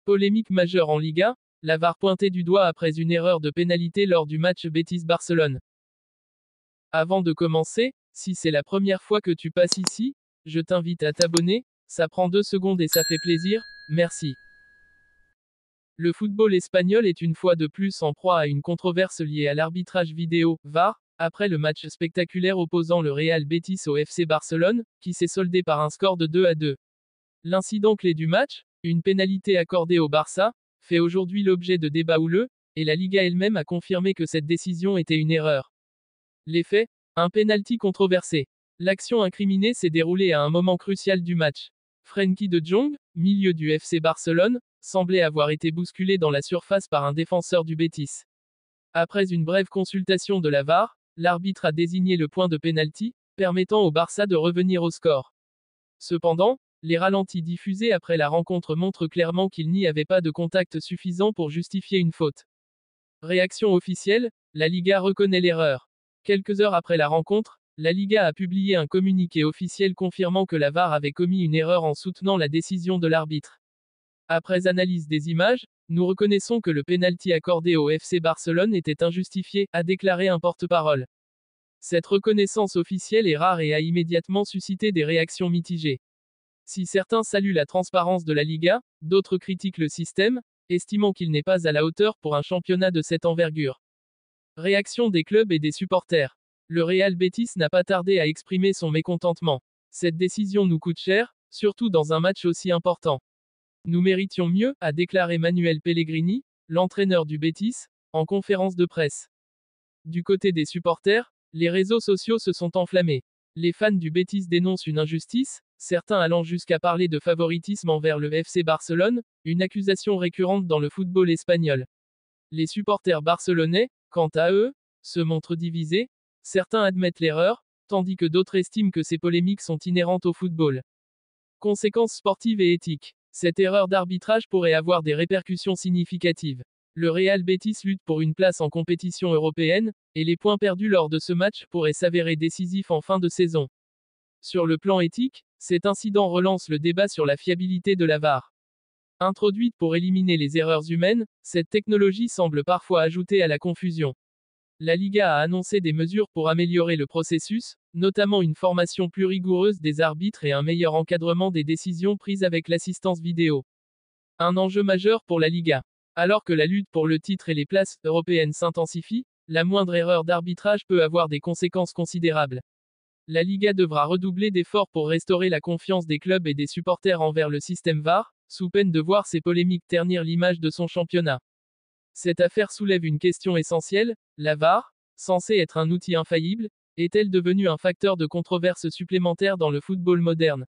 Polémique majeure en Liga, la VAR pointée du doigt après une erreur de pénalité lors du match Betis-Barcelone. Avant de commencer, si c'est la première fois que tu passes ici, je t'invite à t'abonner, ça prend 2 secondes et ça fait plaisir, merci. Le football espagnol est une fois de plus en proie à une controverse liée à l'arbitrage vidéo, VAR, après le match spectaculaire opposant le Real Betis au FC Barcelone, qui s'est soldé par un score de 2-2. L'incident clé du match, une pénalité accordée au Barça, fait aujourd'hui l'objet de débats houleux, et la Liga elle-même a confirmé que cette décision était une erreur. Les faits, un pénalty controversé. L'action incriminée s'est déroulée à un moment crucial du match. Frenkie de Jong, milieu du FC Barcelone, semblait avoir été bousculé dans la surface par un défenseur du Betis. Après une brève consultation de la VAR, l'arbitre a désigné le point de pénalty, permettant au Barça de revenir au score. Cependant, les ralentis diffusés après la rencontre montrent clairement qu'il n'y avait pas de contact suffisant pour justifier une faute. Réaction officielle, la Liga reconnaît l'erreur. Quelques heures après la rencontre, la Liga a publié un communiqué officiel confirmant que la VAR avait commis une erreur en soutenant la décision de l'arbitre. Après analyse des images, nous reconnaissons que le pénalty accordé au FC Barcelone était injustifié, a déclaré un porte-parole. Cette reconnaissance officielle est rare et a immédiatement suscité des réactions mitigées. Si certains saluent la transparence de la Liga, d'autres critiquent le système, estimant qu'il n'est pas à la hauteur pour un championnat de cette envergure. Réaction des clubs et des supporters. Le Real Betis n'a pas tardé à exprimer son mécontentement. Cette décision nous coûte cher, surtout dans un match aussi important. Nous méritions mieux, a déclaré Manuel Pellegrini, l'entraîneur du Betis, en conférence de presse. Du côté des supporters, les réseaux sociaux se sont enflammés. Les fans du Betis dénoncent une injustice, certains allant jusqu'à parler de favoritisme envers le FC Barcelone, une accusation récurrente dans le football espagnol. Les supporters barcelonais, quant à eux, se montrent divisés, certains admettent l'erreur, tandis que d'autres estiment que ces polémiques sont inhérentes au football. Conséquences sportives et éthiques. Cette erreur d'arbitrage pourrait avoir des répercussions significatives. Le Real Betis lutte pour une place en compétition européenne, et les points perdus lors de ce match pourraient s'avérer décisifs en fin de saison. Sur le plan éthique, cet incident relance le débat sur la fiabilité de la VAR. Introduite pour éliminer les erreurs humaines, cette technologie semble parfois ajouter à la confusion. La Liga a annoncé des mesures pour améliorer le processus, notamment une formation plus rigoureuse des arbitres et un meilleur encadrement des décisions prises avec l'assistance vidéo. Un enjeu majeur pour la Liga. Alors que la lutte pour le titre et les places européennes s'intensifie, la moindre erreur d'arbitrage peut avoir des conséquences considérables. La Liga devra redoubler d'efforts pour restaurer la confiance des clubs et des supporters envers le système VAR, sous peine de voir ces polémiques ternir l'image de son championnat. Cette affaire soulève une question essentielle, la VAR, censée être un outil infaillible, est-elle devenue un facteur de controverse supplémentaire dans le football moderne?